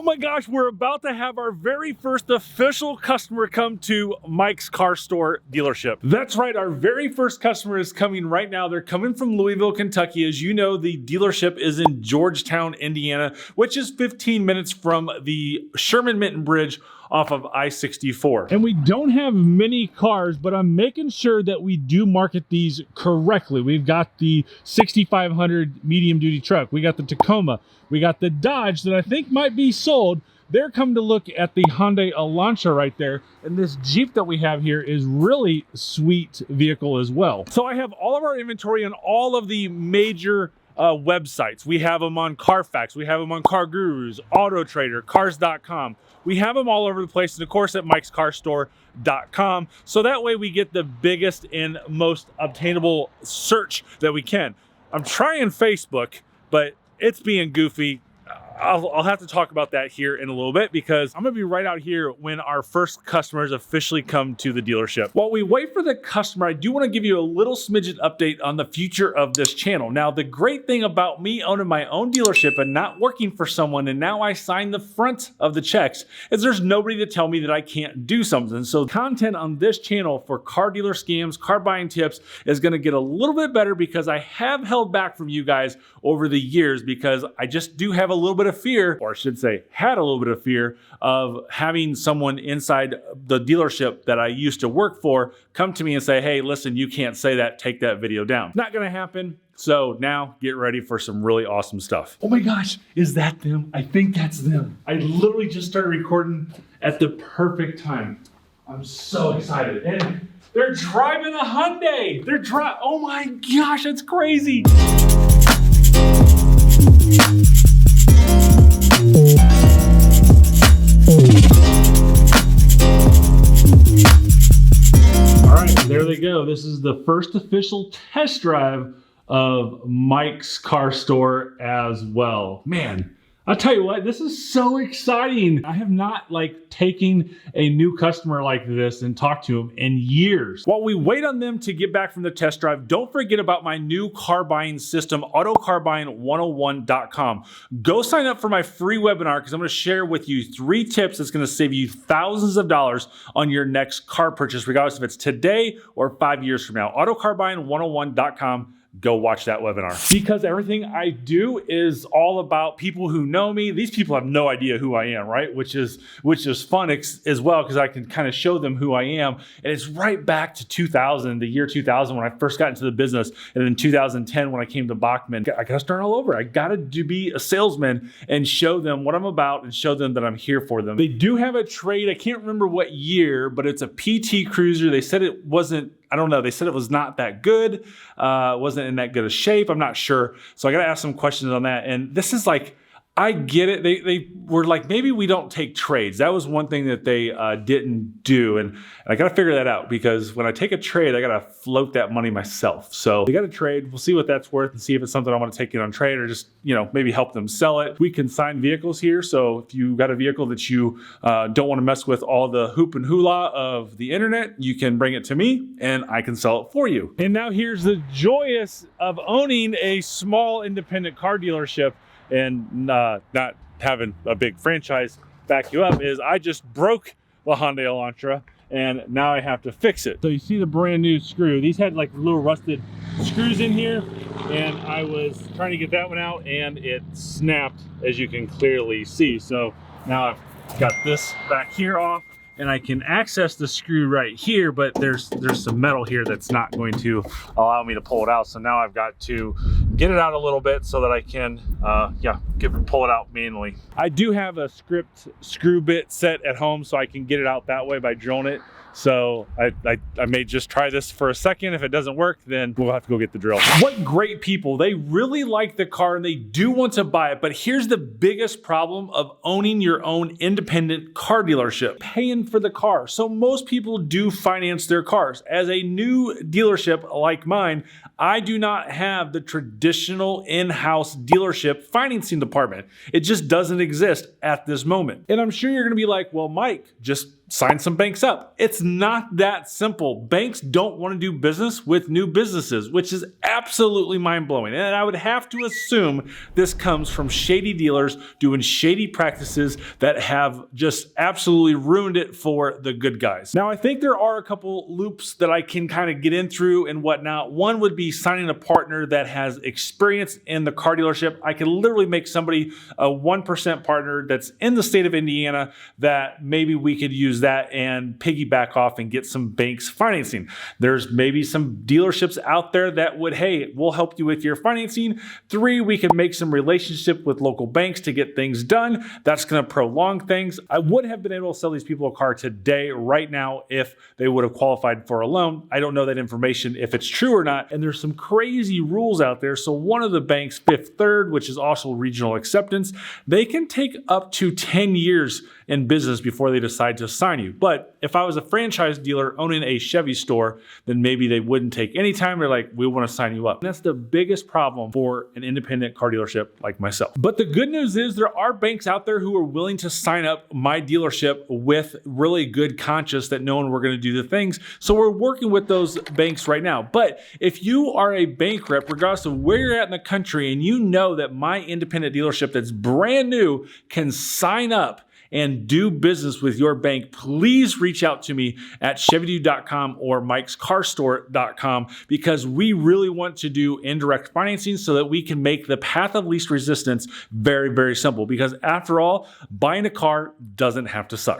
my gosh, we're about to have our very first official customer come to Mike's Car Store dealership. That's right, our very first customer is coming right now. They're coming from Louisville, Kentucky. As you know, the dealership is in Georgetown, Indiana, which is 15 minutes from the Sherman-Minton Bridge off of I-64. And we don't have many cars, but I'm making sure that we do market these correctly. We've got the 6500 medium duty truck. We got the Tacoma. We got the Dodge that I think might be sold. They're coming to look at the Hyundai Elantra right there. And this Jeep that we have here is really sweet vehicle as well. So I have all of our inventory on all of the major websites. We have them on Carfax. We have them on Car Gurus, Auto Trader, Cars.com. We have them all over the place, and of course at mikescarstore.com. So that way we get the biggest and most obtainable search that we can. I'm trying Facebook, but it's being goofy. I'll have to talk about that here in a little bit because I'm gonna be right out here when our first customers officially come to the dealership. While we wait for the customer, I do wanna give you a little smidgen update on the future of this channel. Now, the great thing about me owning my own dealership and not working for someone, and now I sign the front of the checks, is there's nobody to tell me that I can't do something. So content on this channel for car dealer scams, car buying tips is gonna get a little bit better because I have held back from you guys over the years because I just do have a little bit of fear, or I should say had a little bit of fear of having someone inside the dealership that I used to work for come to me and say, hey, listen, you can't say that, take that video down. Not gonna happen. So now get ready for some really awesome stuff. Oh my gosh, is that them? I think that's them. I literally just started recording at the perfect time. I'm so excited. And they're driving a Hyundai. Oh my gosh, that's crazy. All right, there they go. This is the first official test drive of Mike's Car Store as well. Man, I'll tell you what, this is so exciting. I have not taken a new customer like this and talked to them in years. While we wait on them to get back from the test drive, don't forget about my new car buying system, AutoCarBuying101.com. Go sign up for my free webinar because I'm gonna share with you 3 tips that's gonna save you thousands of dollars on your next car purchase, regardless if it's today or 5 years from now. AutoCarBuying101.com. Go watch that webinar. Because everything I do is all about people who know me. These people have no idea who I am, right? Which is fun as well because I can kind of show them who I am. And it's right back to 2000, the year 2000 when I first got into the business. And then 2010 when I came to Bachman. I gotta start all over. I gotta be a salesman and show them what I'm about and show them that I'm here for them. They do have a trade. I can't remember what year, but it's a PT Cruiser. They said it wasn't, I don't know. They said it was not that good, wasn't in that good a shape. I'm not sure. So I got to ask some questions on that. And this is I get it. They were like, maybe we don't take trades. That was one thing that they didn't do. And I got to figure that out because when I take a trade, I got to float that money myself. So they got a trade. We'll see what that's worth and see if it's something I want to take it on trade or just, maybe help them sell it. We can sign vehicles here. So if you got a vehicle that you don't want to mess with all the hoop and hula of the internet, you can bring it to me and I can sell it for you. And now here's the joyous of owning a small independent car dealership and not having a big franchise back you up is I just broke the Hyundai Elantra and now I have to fix it. So you see the brand new screw. These had little rusted screws in here and I was trying to get that one out and it snapped, as you can clearly see. So now I've got this back here off and I can access the screw right here, but there's some metal here that's not going to allow me to pull it out. So now I've got to get it out a little bit so that I can, pull it out manually. I do have a script screw bit set at home so I can get it out that way by drilling it. So I may just try this for a second. If it doesn't work, then we'll have to go get the drill. What great people. They really like the car and they do want to buy it. But here's the biggest problem of owning your own independent car dealership: paying for the car. So most people do finance their cars. As a new dealership like mine, I do not have the traditional in-house dealership financing department. It just doesn't exist at this moment. And I'm sure you're gonna be like, well, Mike, just sign some banks up. It's not that simple. Banks don't want to do business with new businesses, which is absolutely mind-blowing. And I would have to assume this comes from shady dealers doing shady practices that have just absolutely ruined it for the good guys. Now, I think there are a couple loops that I can kind of get in through and whatnot. One would be signing a partner that has experience in the car dealership. I could literally make somebody a 1% partner that's in the state of Indiana that maybe we could use that and piggyback off and get some banks financing. There's maybe some dealerships out there that would, hey, we'll help you with your financing. 3, we could make some relationship with local banks to get things done. That's going to prolong things. I would have been able to sell these people a car today, right now, if they would have qualified for a loan. I don't know that information, if it's true or not. And there's some crazy rules out there. So one of the banks, Fifth Third, which is also regional acceptance, they can take up to 10 years in business before they decide to sign you. But if I was a franchise dealer owning a Chevy store, then maybe they wouldn't take any time. They're like, we want to sign you up. And that's the biggest problem for an independent car dealership like myself. But the good news is there are banks out there who are willing to sign up my dealership with really good conscience that knowing we're going to do the things. So we're working with those banks right now. But if you are a bank rep, regardless of where you're at in the country, and you know that my independent dealership that's brand new can sign up and do business with your bank, please reach out to me at ChevyDude.com or Mike'sCarStore.com, because we really want to do indirect financing so that we can make the path of least resistance very, very simple. Because after all, buying a car doesn't have to suck.